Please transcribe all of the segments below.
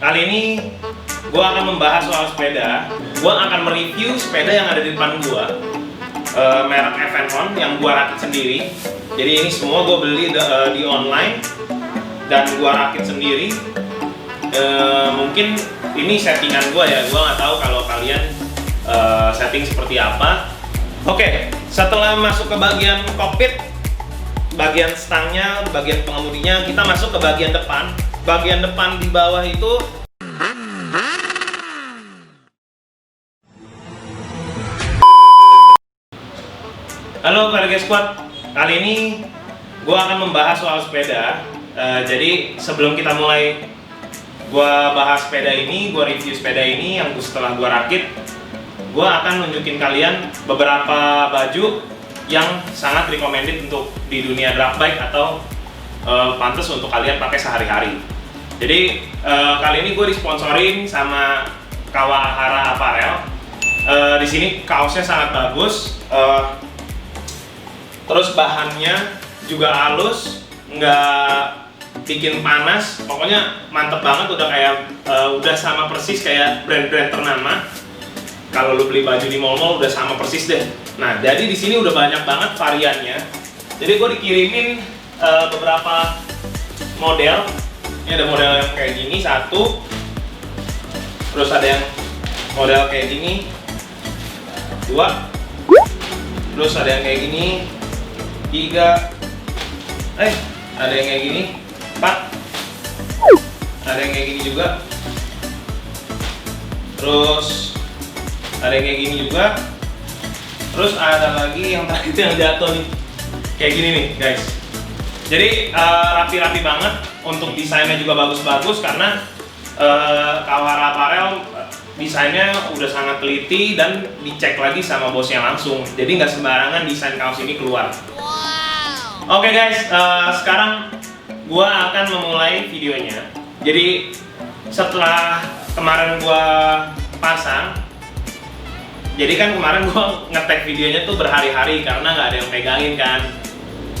Kali ini gue akan membahas soal sepeda. Gue akan mereview sepeda yang ada di depan gue, merek Evenhon yang gue rakit sendiri. Jadi ini semua gue beli di online dan gue rakit sendiri. Mungkin ini settingan gue ya, gue nggak tahu kalau kalian setting seperti apa. Oke, setelah masuk ke bagian kokpit, bagian stangnya, bagian pengemudinya, kita masuk ke bagian depan. Bagian depan di bawah itu halo Vargas Squad, kali ini gue akan membahas soal sepeda. Jadi sebelum kita mulai gue bahas sepeda ini, gue review sepeda ini yang setelah gue rakit, gue akan nunjukin kalian beberapa baju yang sangat recommended untuk di dunia drag bike atau pantas untuk kalian pakai sehari-hari. Jadi kali ini gue disponsorin sama Kawahara Apparel. Di sini kaosnya sangat bagus, terus bahannya juga halus, nggak bikin panas. Pokoknya mantep banget, udah kayak udah sama persis kayak brand-brand ternama. Kalau lu beli baju di mall-mall udah sama persis deh. Nah, jadi di sini udah banyak banget variannya. Jadi gue dikirimin beberapa model. Ini ada model yang kayak gini satu, terus ada yang model kayak gini dua, terus ada yang kayak gini tiga, ada yang kayak gini empat, ada yang kayak gini juga, terus ada yang kayak gini juga, terus ada lagi yang tadi itu yang jatuh nih, kayak gini nih guys. Jadi rapi-rapi banget, untuk desainnya juga bagus-bagus karena Kawahara Apparel desainnya udah sangat teliti dan dicek lagi sama bosnya langsung. Jadi nggak sembarangan desain kaos ini keluar. Wow. Oke guys, sekarang gua akan memulai videonya. Jadi setelah kemarin gua pasang, jadi kan kemarin gua ngetek videonya tuh berhari-hari karena nggak ada yang pegangin kan.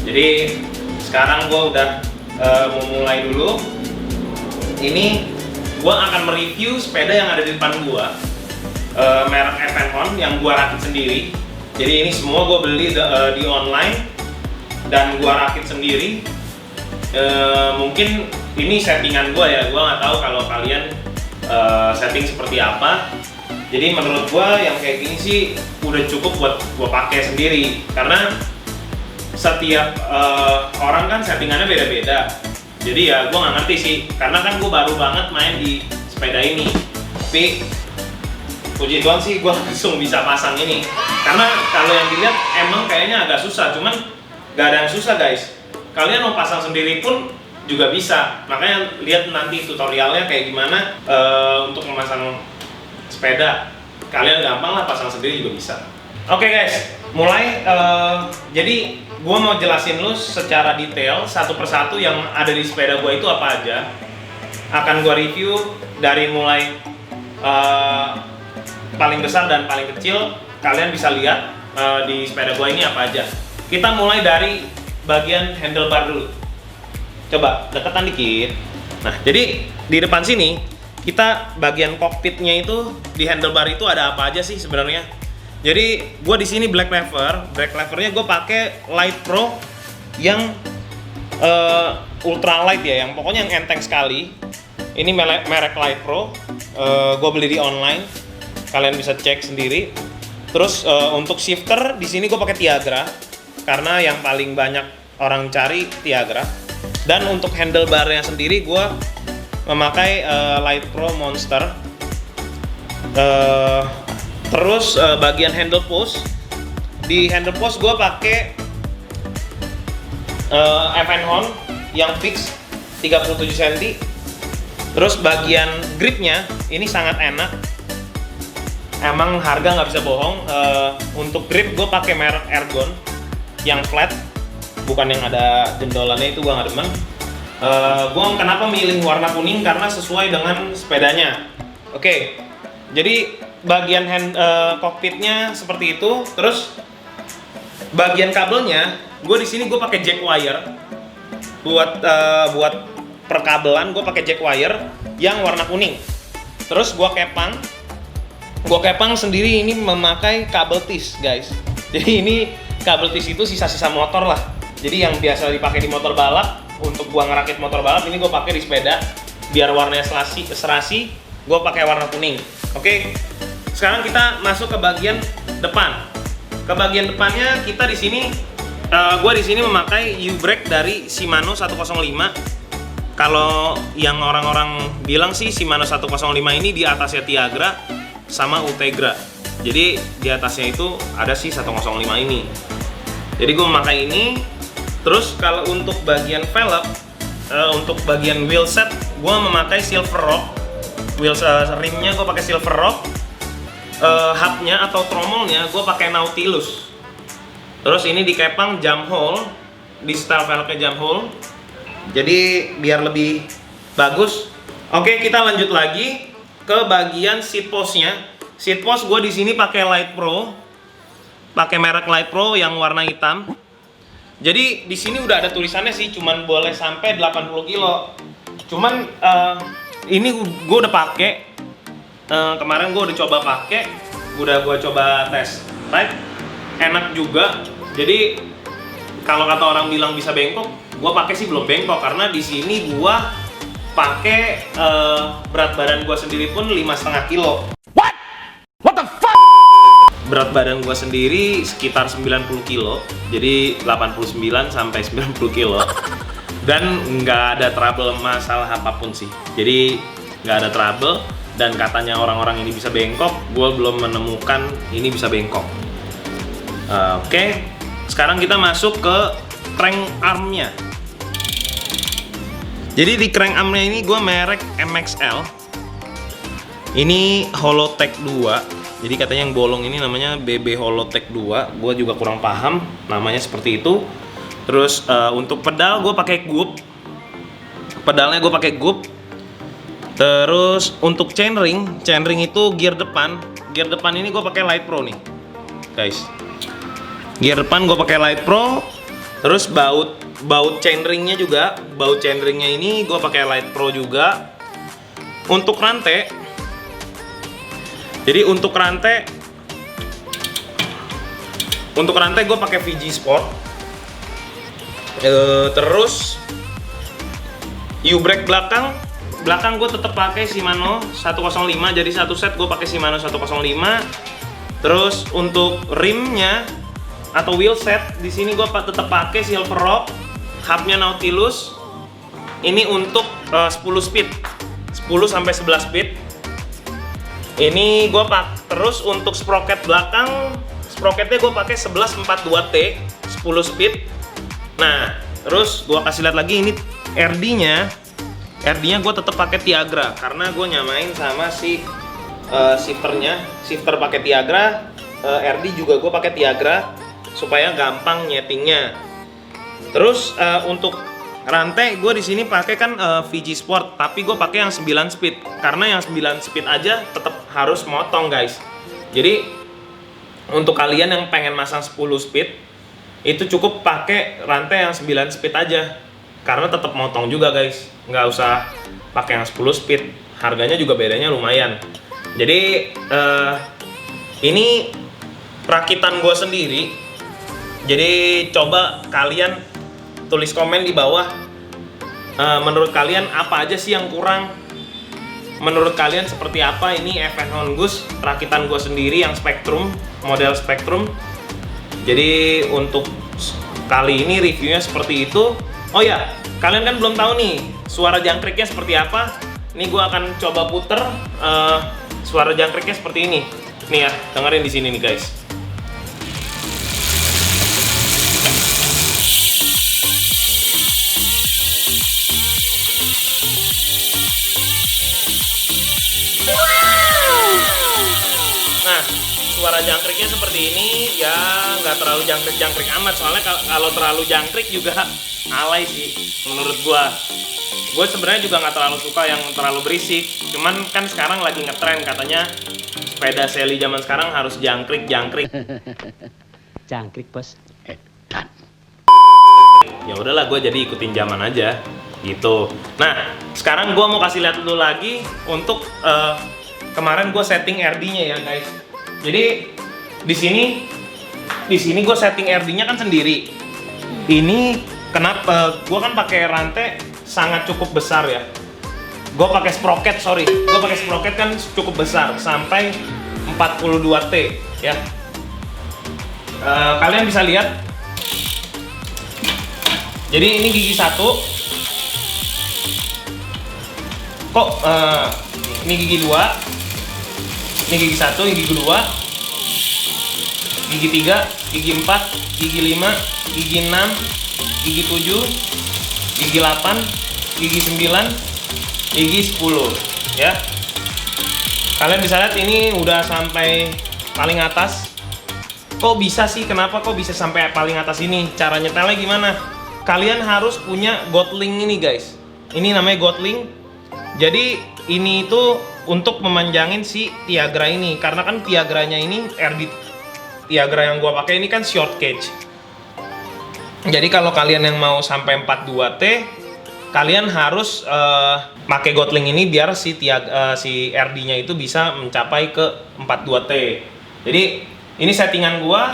Jadi sekarang gue udah mau mulai dulu. Ini gue akan mereview sepeda yang ada di depan gue, merek Evenhon yang gue rakit sendiri. Jadi ini semua gue beli di online dan gue rakit sendiri. Mungkin ini settingan gue ya, gue nggak tahu kalau kalian setting seperti apa. Jadi menurut gue yang kayak gini sih udah cukup buat gue pakai sendiri, karena setiap orang kan settingannya beda-beda. Jadi ya gue nggak ngerti sih, karena kan gue baru banget main di sepeda ini. Tapi puji Tuhan sih gue langsung bisa pasang ini. Karena kalau yang dilihat emang kayaknya agak susah, cuman gak ada yang susah guys. Kalian mau pasang sendiri pun juga bisa. Makanya lihat nanti tutorialnya kayak gimana untuk memasang sepeda. Kalian gampang lah, pasang sendiri juga bisa. Oke guys, mulai. Jadi gue mau jelasin lu secara detail satu persatu yang ada di sepeda gue itu apa aja. Akan gue review dari mulai paling besar dan paling kecil. Kalian bisa lihat di sepeda gue ini apa aja. Kita mulai dari bagian handlebar dulu. Coba deketan dikit. Nah, jadi di depan sini kita bagian kokpitnya itu, di handlebar itu ada apa aja sih sebenarnya? Jadi gue di sini black levernya gue pakai Light Pro yang ultra light ya, yang pokoknya yang enteng sekali. Ini merek Light Pro, gue beli di online, kalian bisa cek sendiri. Terus untuk shifter di sini gue pakai Tiagra karena yang paling banyak orang cari Tiagra. Dan untuk handlebarnya sendiri gue memakai Light Pro Monster. Terus bagian handle post, di handle post gue pakai Evenhon yang fix 37 cm. Terus bagian gripnya ini sangat enak. Emang harga nggak bisa bohong. Untuk grip gue pakai merek Ergon yang flat, bukan yang ada jendolannya, itu gue nggak demen. Gue kenapa milih warna kuning karena sesuai dengan sepedanya. Oke, jadi bagian kokpitnya seperti itu. Terus bagian kabelnya, gue di sini gue pakai jack wire buat perkabelan. Gue pakai jack wire yang warna kuning. Terus gua kepang sendiri ini memakai kabel tis, guys. Jadi ini kabel tis itu sisa-sisa motor lah. Jadi yang biasa dipakai di motor balap, untuk gua ngerakit motor balap, ini gua pakai di sepeda. Biar warnanya serasi, gua pakai warna kuning. Oke. Sekarang kita masuk ke bagian depan. Ke bagian depannya kita di sini, gua di sini memakai U-brake dari Shimano 105. Kalau yang orang-orang bilang sih Shimano 105 ini di atasnya Tiagra sama Ultegra. Jadi di atasnya itu ada sih 105 ini. Jadi gue memakai ini. Terus kalau untuk bagian velg, untuk bagian wheel set, gue memakai Silver Rock. Wheel rimnya gue pakai Silver Rock. Hubnya atau tromolnya gue pakai Nautilus. Terus ini dikepang jam hole, di style velgnya jam hole. Jadi biar lebih bagus. Oke, kita lanjut lagi ke bagian seat post-nya. Seat post gue di sini pakai Light Pro, pakai merek Light Pro yang warna hitam. Jadi di sini udah ada tulisannya sih, cuman boleh sampai 80 kilo. Cuman ini gue udah pakai. Kemarin gue udah coba pakai, udah gue coba tes, right? Enak juga. Jadi kalau kata orang bilang bisa bengkok, gue pakai sih belum bengkok karena di sini gue pakai berat badan gue sendiri pun 5,5 kilo. What the fuck? Berat badan gue sendiri sekitar 90 kilo, jadi 89 sampai 90 kilo. Dan nggak ada trouble masalah apapun sih. Jadi nggak ada trouble. Dan katanya orang-orang ini bisa bengkok, gue belum menemukan ini bisa bengkok. Oke, sekarang kita masuk ke crank armnya. Jadi di crank armnya ini gue merek MXL. Ini Holotech 2. Jadi katanya yang bolong ini namanya BB Holotech 2. Gue juga kurang paham namanya seperti itu. Terus untuk pedal gue pakai Goop. Pedalnya gue pakai Goop. Terus untuk chainring itu gear depan. Gear depan ini gue pakai Light Pro nih, guys. Gear depan gue pakai Light Pro. Terus baut chainringnya juga, baut chainringnya ini gue pakai Light Pro juga. Untuk rantai, jadi untuk rantai gue pakai VG Sport. Terus U-brake belakang gue tetap pakai Shimano 105, jadi satu set gue pakai Shimano 105. Terus untuk rimnya atau wheel set di sini gue tetap pakai Silver Rock, hubnya Nautilus. Ini untuk 10 speed, 10 sampai 11 speed. Ini gue pakai. Terus untuk sprocket belakang, sprocketnya gue pakai 1142T, 10 speed. Nah, terus gue kasih lihat lagi ini RD-nya gue tetap pakai Tiagra karena gue nyamain sama si shifter pakai Tiagra. RD juga gue pakai Tiagra supaya gampang nyetingnya. Terus untuk rantai gue di sini pakai kan VG Sport, tapi gue pakai yang 9 speed karena yang 9 speed aja tetap harus motong, guys. Jadi untuk kalian yang pengen masang 10 speed itu cukup pakai rantai yang 9 speed aja. Karena tetap motong juga, guys, nggak usah pakai yang 10 speed, harganya juga bedanya lumayan. Jadi ini rakitan gue sendiri. Jadi coba kalian tulis komen di bawah, menurut kalian apa aja sih yang kurang, menurut kalian seperti apa ini Event Hongus rakitan gue sendiri yang Spektrum, model Spektrum. Jadi untuk kali ini reviewnya seperti itu. Oh ya, kalian kan belum tahu nih suara jangkriknya seperti apa. Ini gue akan coba puter suara jangkriknya seperti ini. Nih ya, dengerin di sini nih, guys. Nah, suara jangkriknya seperti ini ya, nggak terlalu jangkrik amat, soalnya kalau terlalu jangkrik juga alay sih menurut gua. Gue sebenarnya juga nggak terlalu suka yang terlalu berisik. Cuman kan sekarang lagi ngetren katanya sepeda Sally zaman sekarang harus jangkrik. Jangkrik, bos. Ya udahlah, gue jadi ikutin zaman aja. gitu. Nah, sekarang gue mau kasih lihat dulu lagi untuk kemarin gue setting RD-nya ya guys. Jadi di sini gue setting RD-nya kan sendiri. Ini kenapa? Gue kan pakai rantai sangat cukup besar ya. Gue pakai sprocket, gue pakai sprocket kan cukup besar sampai 42T ya. Kalian bisa lihat. Jadi ini gigi 1. Kok ini gigi 2. Ini gigi 1, ini gigi 2. Gigi 3, gigi 4, gigi 5, gigi 6, gigi 7, gigi 8, gigi 9, gigi 10 ya. Kalian bisa lihat ini udah sampai paling atas. Kok bisa sih? Kenapa kok bisa sampai paling atas ini? Cara nyetelnya gimana? Kalian harus punya Goldlink ini guys. Ini namanya Goldlink. Jadi ini itu untuk memanjangin si Tiagra ini, karena kan Tiagranya ini Tiagra yang gua pakai ini kan short cage. Jadi kalau kalian yang mau sampai 42T, kalian harus pakai Goldlink ini biar si RD-nya itu bisa mencapai ke 42T. Jadi ini settingan gua.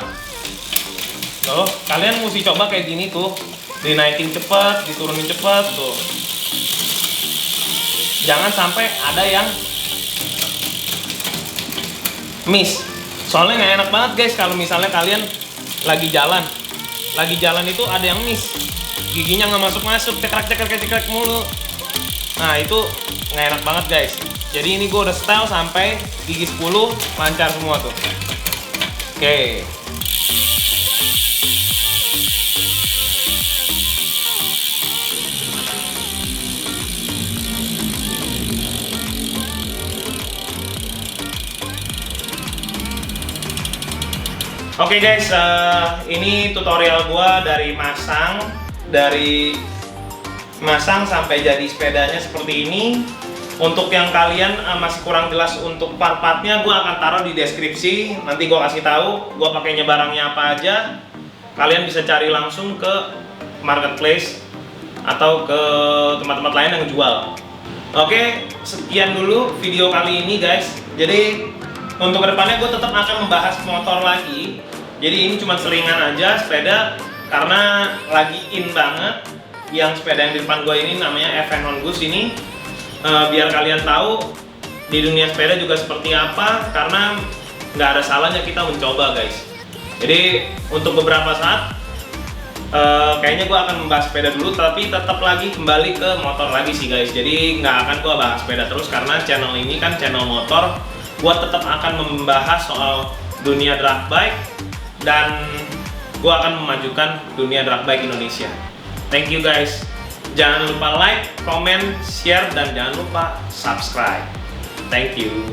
Tuh, kalian mesti coba kayak gini tuh. Dinaikin cepet, diturunin cepet tuh. Jangan sampai ada yang miss. Soalnya nggak enak banget guys kalau misalnya kalian lagi jalan itu ada yang miss, giginya nggak masuk cekrek mulu. Nah itu nggak enak banget guys. Jadi ini gue udah setel sampai gigi 10 lancar semua tuh. Oke. Oke guys, ini tutorial gua dari masang sampai jadi sepedanya seperti ini. Untuk yang kalian masih kurang jelas untuk part-partnya, gua akan taruh di deskripsi. Nanti gua kasih tahu gua pakainya barangnya apa aja. Kalian bisa cari langsung ke marketplace atau ke tempat-tempat lain yang jual. Oke, sekian dulu video kali ini guys. Jadi untuk kedepannya gue tetap akan membahas motor lagi. Jadi ini cuma selingan aja sepeda karena lagi in banget. Yang sepeda yang di depan gue ini namanya FN Hongus ini. Biar kalian tahu di dunia sepeda juga seperti apa, karena nggak ada salahnya kita mencoba guys. Jadi untuk beberapa saat kayaknya gue akan membahas sepeda dulu, tapi tetap lagi kembali ke motor lagi sih guys. Jadi nggak akan gue bahas sepeda terus karena channel ini kan channel motor. Gue tetap akan membahas soal dunia drag bike dan gue akan memajukan dunia drag bike Indonesia. Thank you guys. Jangan lupa like, comment, share, dan jangan lupa subscribe. Thank you.